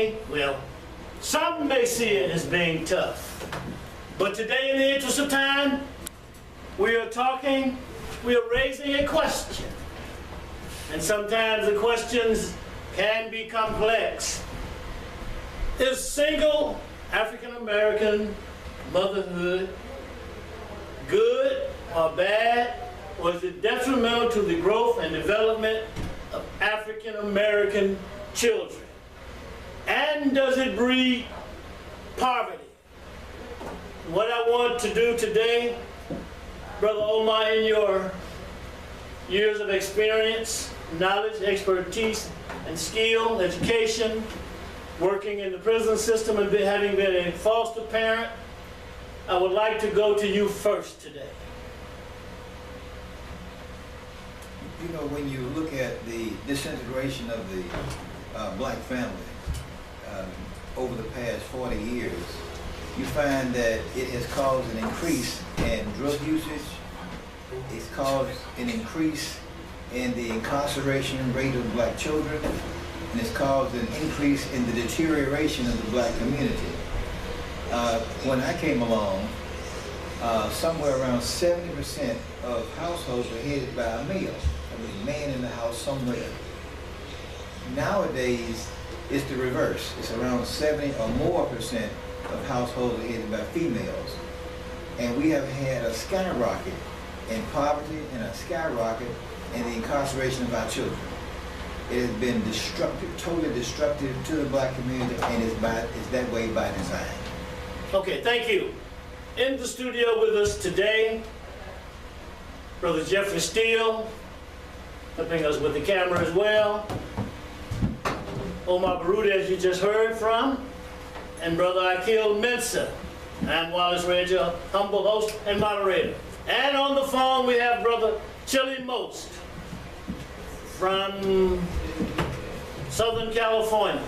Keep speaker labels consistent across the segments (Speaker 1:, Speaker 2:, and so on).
Speaker 1: today, well, some may see it as being tough. But today, in the interest of time, we are raising a question. And sometimes the questions can be complex. Is single African American motherhood good or bad, or is it detrimental to the growth and development of African American children? And does it breed poverty? What I want to do today, Brother Omar, in your years of experience, knowledge, expertise, and skill, education, working in the prison system and having been a foster parent, I would like to go to you first today.
Speaker 2: You know, when you look at the disintegration of the black family over the past 40 years, you find that it has caused an increase in drug usage. It's caused an increase in the incarceration rate of black children, and it's caused an increase in the deterioration of the black community. When I came along, somewhere around 70% of households were headed by a male. There was a man in the house somewhere. Nowadays, it's the reverse. It's around 70 or more percent of households are headed by females. And we have had a skyrocket in poverty and a skyrocket in the incarceration of our children. It has been destructive, totally destructive to the black community, and it's that way by design.
Speaker 1: Okay, thank you. In the studio with us today, Brother Jeffrey Steele, helping us with the camera as well. Omar Baruti, as you just heard from, and Brother Akil Mensah. I'm Wallace Redd, your humble host and moderator. And on the phone we have Brother Chili Most from Southern California.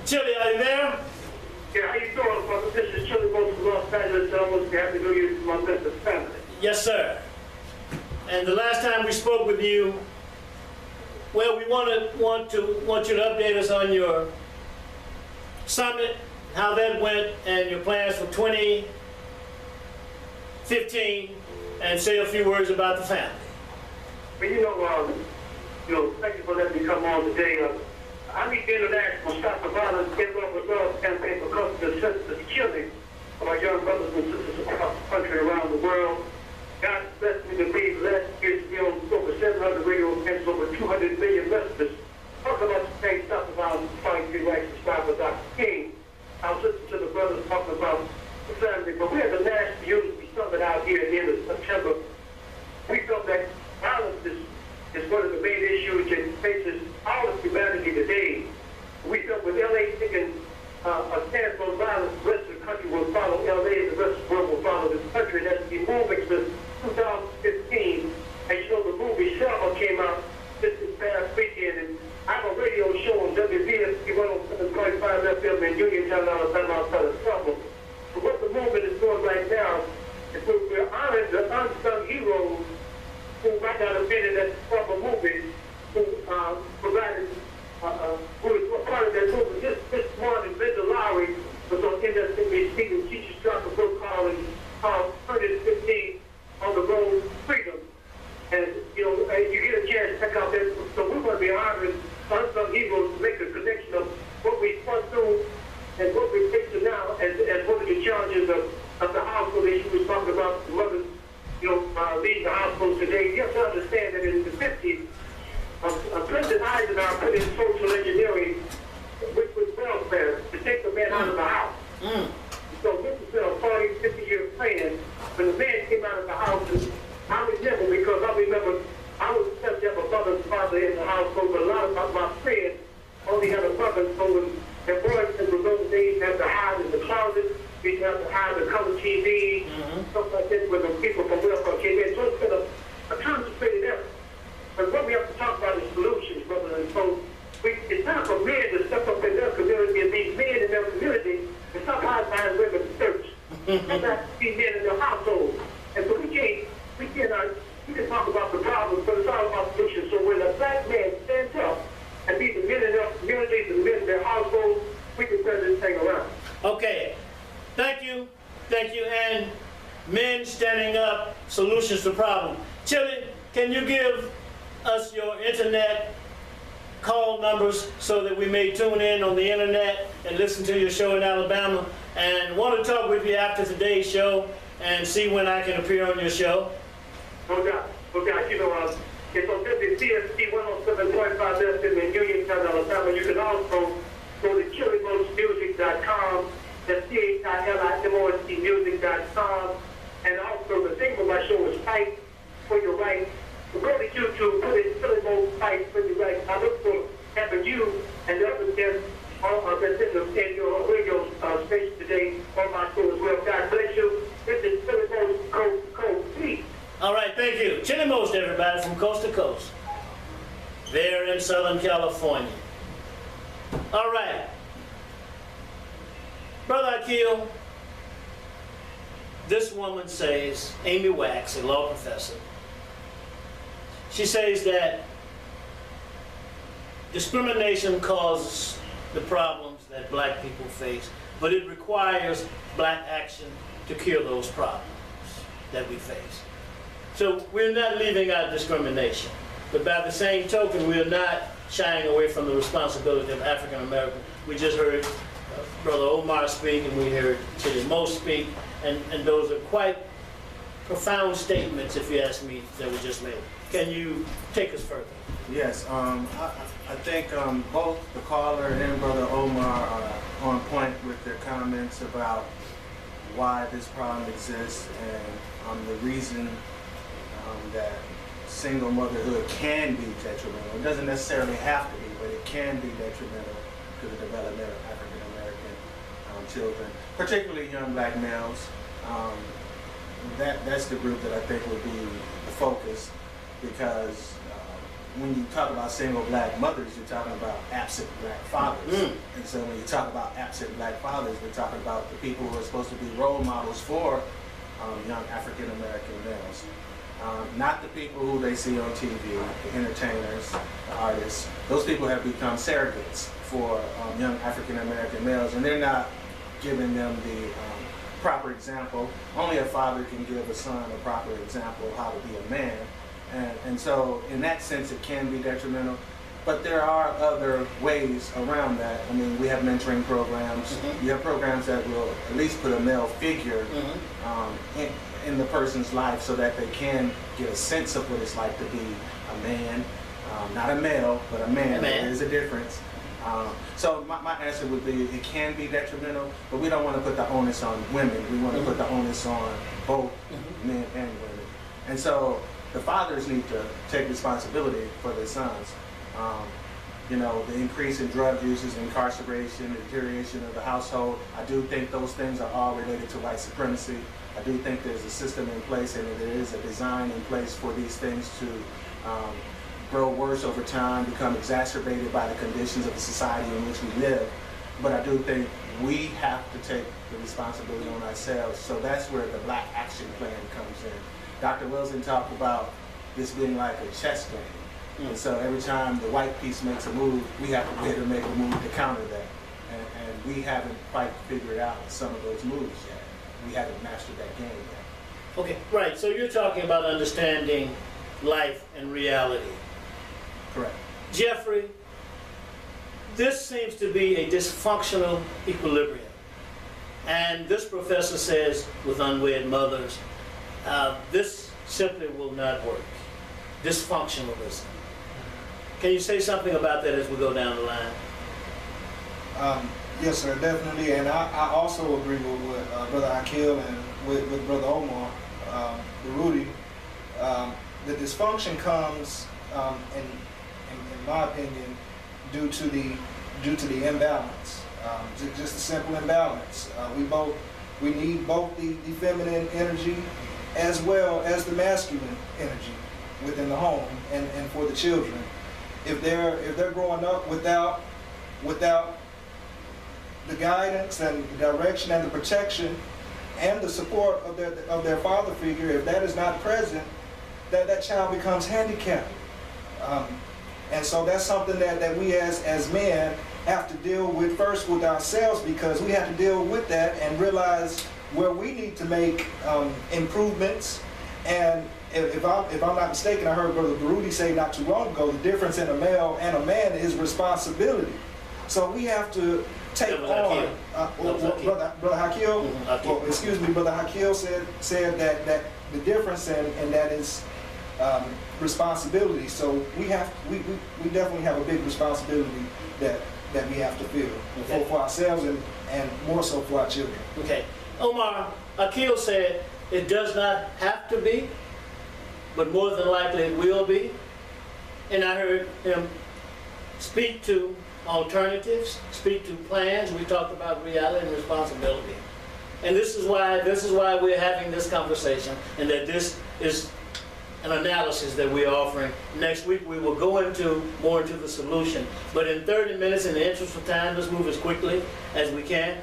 Speaker 1: Chili, are you there?
Speaker 3: Yeah, how you doing, brother? This is Chili Most from Los Angeles. I want to happy New Year to my business family.
Speaker 1: Yes, sir. And the last time we spoke with you, well, we want you to update us on your summit, how that went, and your plans for 2015, and say a few words about the family.
Speaker 3: Well, thank you for letting me come on today. I meet the International Stop the Violence, Get Love with Love campaign because of the senseless killing of our young brothers and sisters across the country, around the world. God blessed me to be last year's over 700 radio events, over 200 million listeners. Talk about the same Stop the Violence, fighting free rights to stop with Dr. King. I was listening to the brothers talking about the family, but we had the National Unity Summit out here at the end of September. We felt that violence is one of the main issues that faces all of humanity today. We felt with LA taking a stand for violence, the rest of the country will follow LA, and the rest of the world will follow this country. That's the movement since 2015. And the movie Selma came out this past weekend, and I have a radio show on WMQM 105 FM in Uniontown, Alabama, outside of Selma. So what the movement is doing right now is we're honoring the unsung heroes who might not have been in that proper movie, who provided, who was part of that movie. This morning, Linda Lowry was on MSNBC, and she just dropped a book called 115 on the Road to Freedom. And, you get a chance to check out that. So we're going to be honoring unsung heroes to make a connection of what we went through and what we face now as one of the challenges of the household issue. We talked about the mothers leading the household today. You have to understand that in the 50s, President Eisenhower put in social engineering, which was welfare, to take the man out of the house. So this has been a 40, 50-year plan. When the man came out of the house, and I remember, because I was expected to have a mother and father in the household, but a lot of my friends only had a mother, so when their boys in those days had to hide in the closet, we had to hide the color TV, stuff like that, when the people from welfare came in. So it's been a concentrated effort. But what we have to talk about is solutions, brother. And so it's time for men to step up in their community, and these men in their community, and stop hiding behind women's church. Sometimes these men in their household. And so we can talk about the problems, but it's all about solutions. So when a black man stands up and be the men in their communities, the men in
Speaker 1: solutions to problems. Chili, can you give us your internet call numbers so that we may tune in on the internet and listen to your show in Alabama? And want to talk with you after today's show and see when I can appear on your show.
Speaker 3: No doubt. You know, it's on WCST 107.5 FM in Uniontown, Alabama. You can also go to chillimostmusic.com. That's CHILIMOSTmusic.com. And also the thing with my show is Fight for Your Right. So go to YouTube, put in Chili Most Fight for Your Right. I look for having you and the other guests that's in your radio station today on my show as well. God bless you. This is Chili Most Coast to Coast. Peace.
Speaker 1: All right, thank you. Chili Most, everybody, from coast to coast. There in Southern California. All right. Brother Akil, this woman says, Amy Wax, a law professor, she says that discrimination causes the problems that black people face, but it requires black action to cure those problems that we face. So we're not leaving out discrimination, but by the same token, we're not shying away from the responsibility of African Americans. We just heard Brother Omar speak, and we heard Chili Most speak, and those are quite profound statements, if you ask me, that were just made. Can you take us further?
Speaker 4: Yes, I think both the caller and Brother Omar are on point with their comments about why this problem exists and the reason that single motherhood can be detrimental. It doesn't necessarily have to be, but it can be detrimental to the development of African American children, particularly young black males. That's the group that I think would be the focus, because when you talk about single black mothers, you're talking about absent black fathers. And so when you talk about absent black fathers, we're talking about the people who are supposed to be role models for young African American males. Not the people who they see on TV, the entertainers, the artists. Those people have become surrogates for young African American males, and they're not giving them the proper example. Only a father can give a son a proper example of how to be a man. And so in that sense it can be detrimental, but there are other ways around that. I mean, we have mentoring programs. You have programs that will at least put a male figure in the person's life so that they can get a sense of what it's like to be a man, not a male, but a man. There is a difference. So my answer would be it can be detrimental, but we don't want to put the onus on women. We want to put the onus on both men and women. And so the fathers need to take responsibility for their sons. You know, the increase in drug uses, incarceration, the deterioration of the household, I do think those things are all related to white supremacy. I do think there's a system in place and there is a design in place for these things to grow worse over time, become exacerbated by the conditions of the society in which we live. But I do think we have to take the responsibility on ourselves. So that's where the Black Action Plan comes in. Dr. Wilson talked about this being like a chess game. And so every time the white piece makes a move, we have to be able to make a move to counter that. And we haven't quite figured out some of those moves yet. We haven't mastered that game yet.
Speaker 1: Okay, right. So you're talking about understanding life and reality.
Speaker 4: Correct.
Speaker 1: Jeffrey, this seems to be a dysfunctional equilibrium. And this professor says with unwed mothers, this simply will not work. Dysfunctionalism. Can you say something about that as we go down the line?
Speaker 5: Yes, sir, definitely. And I also agree with Brother Akil and with Brother Omar, Rudy. The dysfunction comes, in my opinion, due to the imbalance. Just a simple imbalance. We need both the feminine energy as well as the masculine energy within the home and for the children. If they're growing up without the guidance and the direction and the protection and the support of their father figure, if that is not present, that child becomes handicapped. And so that's something that we as men have to deal with first with ourselves, because we have to deal with that and realize where we need to make improvements And if I'm not mistaken, I heard Brother Baruti say not too long ago, the difference in a male and a man is responsibility. So we have to take on, Brother Hakil, well, excuse me, Brother Hakil said that the difference in that is responsibility. So we definitely have a big responsibility that we have to feel for ourselves and more so for our children.
Speaker 1: Okay. Omar, Akil said it does not have to be, but more than likely it will be. And I heard him speak to alternatives, speak to plans. We talked about reality and responsibility. And this is why we're having this conversation, and that this is an analysis that we're offering. Next week we will go more into the solution. But in 30 minutes, in the interest of time, let's move as quickly as we can.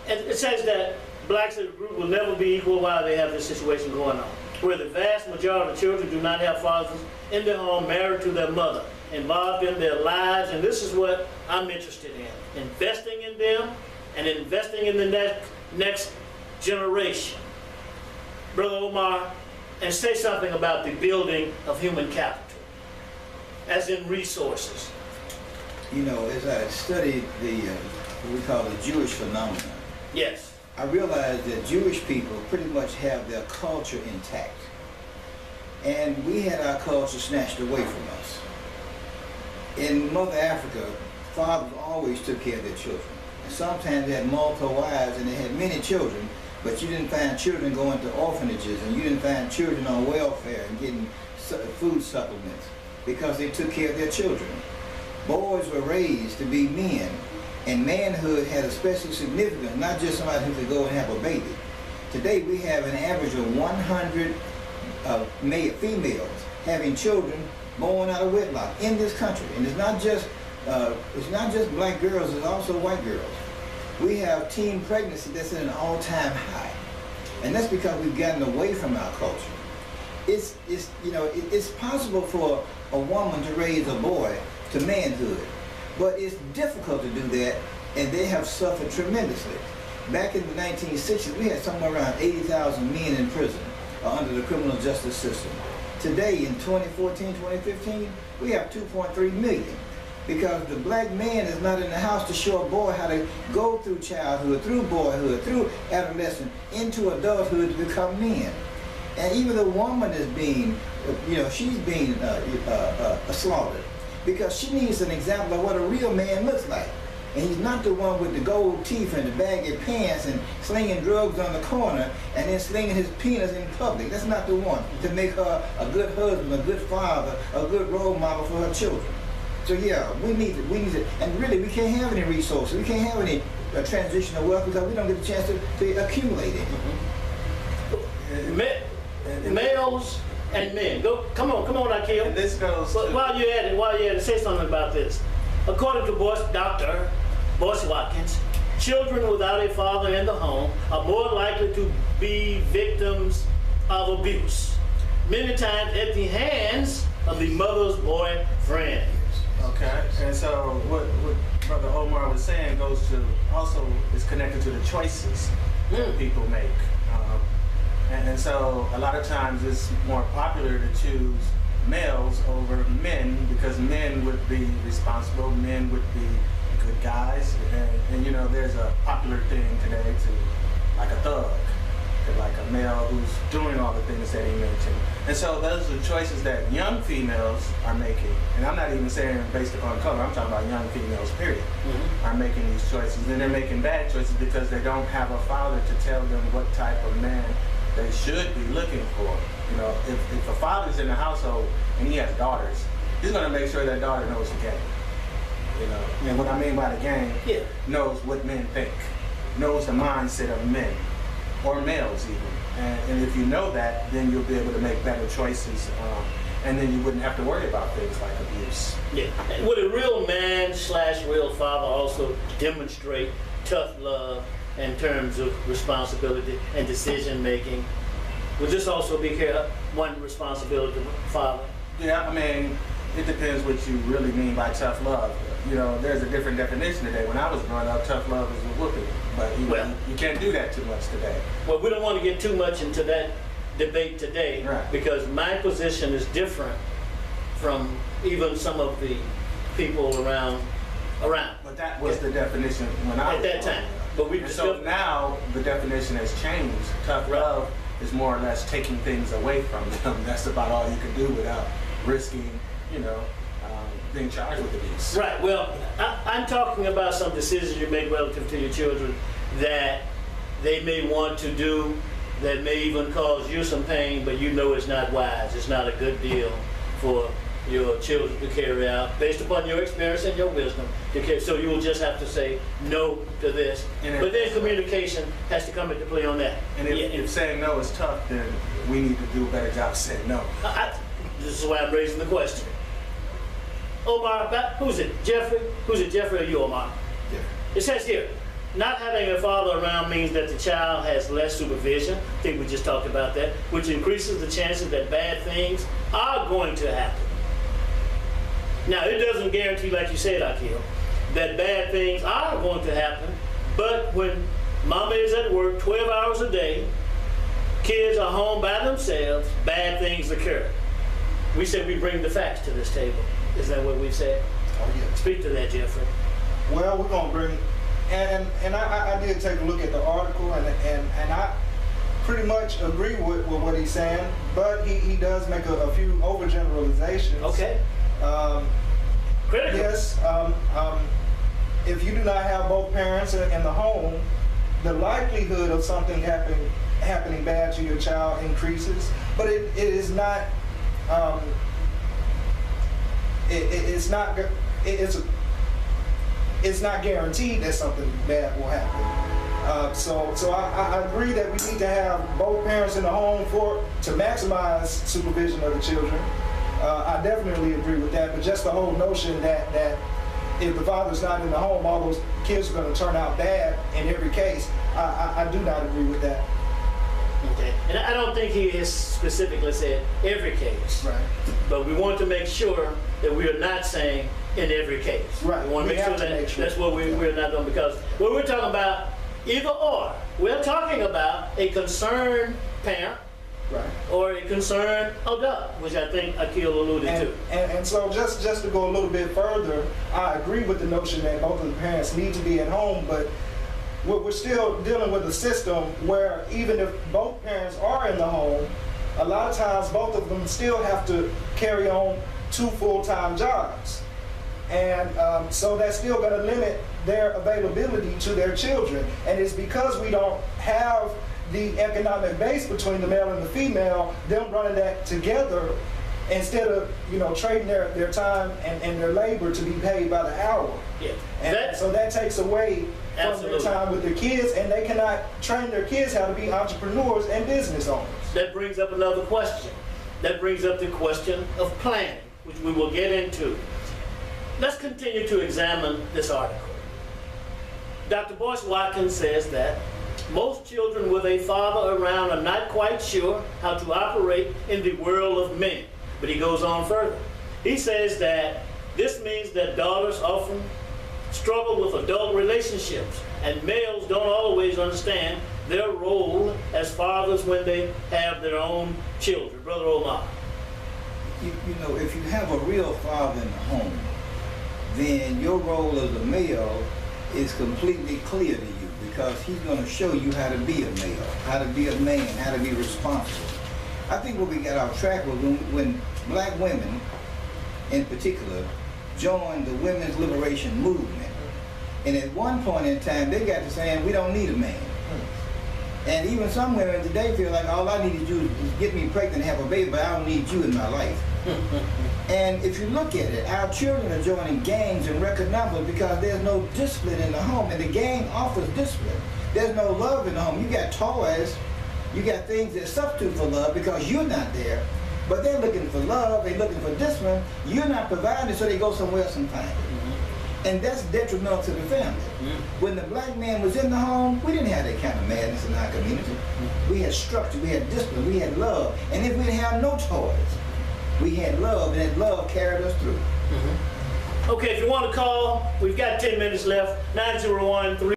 Speaker 1: And it says that blacks as a group will never be equal while they have this situation going on, where the vast majority of children do not have fathers in their home, married to their mother, involved in their lives. And this is what I'm interested in, investing in them and investing in the next generation. Brother Omar, and say something about the building of human capital, as in resources.
Speaker 2: You know, as I studied what we call the Jewish phenomenon,
Speaker 1: Yes.
Speaker 2: I realized that Jewish people pretty much have their culture intact. And we had our culture snatched away from us. In Mother Africa, fathers always took care of their children. And sometimes they had multiple wives and they had many children, but you didn't find children going to orphanages, and you didn't find children on welfare and getting food supplements because they took care of their children. Boys were raised to be men, and manhood had a special significance, not just somebody who could go and have a baby. Today we have an average of 100 females having children born out of wedlock in this country. And it's not just black girls, it's also white girls. We have teen pregnancy that's at an all-time high. And that's because we've gotten away from our culture. It's possible for a woman to raise a boy to manhood, but it's difficult to do that, and they have suffered tremendously. Back in the 1960s, we had somewhere around 80,000 men in prison under the criminal justice system. Today, in 2014, 2015, we have 2.3 million. Because the black man is not in the house to show a boy how to go through childhood, through boyhood, through adolescence, into adulthood to become men. And even the woman is being, she's being slaughtered because she needs an example of what a real man looks like. And he's not the one with the gold teeth and the baggy pants and slinging drugs on the corner and then slinging his penis in public. That's not the one to make her a good husband, a good father, a good role model for her children. So yeah, we need it, and really we can't have any resources. We can't have any transitional wealth because we don't get a chance to accumulate it.
Speaker 1: Males and men. Come on, Akil.
Speaker 4: This goes.
Speaker 1: While you're at it, say something about this. According to Dr. Boyce Watkins, children without a father in the home are more likely to be victims of abuse, many times at the hands of the mother's boyfriend.
Speaker 4: Okay, and so what Brother Omar was saying is connected to the choices that people make. And so a lot of times it's more popular to choose males over men because men would be responsible, men would be good guys, and there's a popular thing today to like a thug, like a male who's doing all the things that he mentioned. And so those are choices that young females are making. And I'm not even saying based upon color, I'm talking about young females, period, are making these choices. And they're making bad choices because they don't have a father to tell them what type of man they should be looking for. If a father's in the household and he has daughters, he's gonna make sure that daughter knows the game. And what I mean by the game, knows what men think, knows the mindset of men. Or males even. And if you know that, then you'll be able to make better choices, and then you wouldn't have to worry about things like abuse.
Speaker 1: Yeah. Would a real man / real father also demonstrate tough love in terms of responsibility and decision making? Would this also be one responsibility of the father?
Speaker 4: Yeah, I mean, it depends what you really mean by tough love. There's a different definition today. When I was growing up, tough love is a whooping. But you can't do that too much today.
Speaker 1: Well, we don't want to get too much into that debate today,
Speaker 4: Right.
Speaker 1: because my position is different from even some of the people around.
Speaker 4: But that was the definition when I
Speaker 1: At
Speaker 4: was
Speaker 1: that
Speaker 4: growing
Speaker 1: time.
Speaker 4: up.
Speaker 1: But we
Speaker 4: And so
Speaker 1: still,
Speaker 4: now the definition has changed. Tough
Speaker 1: Right.
Speaker 4: love is more or less taking things away from them. That's about all you can do without risking, being charged with abuse.
Speaker 1: right, well, I'm talking about some decisions you make relative to your children that they may want to do, that may even cause you some pain, but you know it's not wise, it's not a good deal for your children to carry out, based upon your experience and your wisdom. So you will just have to say no to this.
Speaker 4: And
Speaker 1: But then communication has to come into play on that.
Speaker 4: And if saying no is tough, then we need to do a better job of saying no.
Speaker 1: This is why I'm raising the question. Omar, who's it? Jeffrey? Who's it, Jeffrey or you, Omar?
Speaker 2: Yeah.
Speaker 1: It says here, not having a father around means that the child has less supervision. I think we just talked about that, which increases the chances that bad things are going to happen. Now, it doesn't guarantee, like you said, Akil, that bad things are going to happen, but when mama is at work 12 hours a day, kids are home by themselves, bad things occur. We said we bring the facts to this table. Is that what we said?
Speaker 5: Oh, yeah.
Speaker 1: Speak to that, Jeffrey.
Speaker 5: Well, we're gonna bring, and I did take a look at the article, and I pretty much agree with what he's saying, but he does make a few overgeneralizations.
Speaker 1: Okay. Critical.
Speaker 5: Yes, if you do not have both parents in the home, the likelihood of something happening bad to your child increases, but it is not. It's not guaranteed that something bad will happen. So I agree that we need to have both parents in the home to maximize supervision of the children. I definitely agree with that, but just the whole notion that if the father's not in the home, all those kids are going to turn out bad in every case, I do not agree with that.
Speaker 1: Okay. And I don't think he has specifically said every case.
Speaker 5: Right.
Speaker 1: But we want to make sure that we are not saying in every case.
Speaker 5: Right.
Speaker 1: We want to make sure that that's what we're not doing, because what we're talking about, either or, we're talking about a concerned parent,
Speaker 5: Right.
Speaker 1: or a concerned adult, which I think Akil alluded to.
Speaker 5: And so just to go a little bit further, I agree with the notion that both of the parents need to be at home, but we're still dealing with a system where even if both parents are in the home, a lot of times both of them still have to carry on 2 full-time jobs. And so that's still going to limit their availability to their children. And it's because we don't have the economic base between the male and the female, them running that together instead of trading their time and their labor to be paid by the hour.
Speaker 1: Yeah.
Speaker 5: And so that takes away from
Speaker 1: Absolutely.
Speaker 5: their time with their kids, and they cannot train their kids how to be entrepreneurs and business owners.
Speaker 1: That brings up another question. That brings up the question of planning, which we will get into. Let's continue to examine this article. Dr. Boyce Watkins says that most children with a father around are not quite sure how to operate in the world of men. But he goes on further. He says that this means that daughters often struggle with adult relationships, and males don't always understand their role as fathers when they have their own children. Brother Omar.
Speaker 2: If you have a real father in the home, then your role as a male is completely clear to you, because he's going to show you how to be a male, how to be a man, how to be responsible. I think what we got off track was when black women, in particular, joined the women's liberation movement. And at one point in time, they got to saying, we don't need a man. And even some women today feel like all I need to do is get me pregnant and have a baby, but I don't need you in my life. And if you look at it, our children are joining gangs in record numbers because there's no discipline in the home, and the gang offers discipline. There's no love in the home. You got toys, you got things that substitute for love because you're not there, but they're looking for love, they're looking for discipline. You're not providing, so they go somewhere else and find it. And that's detrimental to the family. When the black man was in the home, we didn't have that kind of madness in our community. We had structure, we had discipline, we had love. And if we didn't have no toys, we had love, and that love carried us through.
Speaker 1: Okay, if you want to call, we've got 10 minutes left. 901-3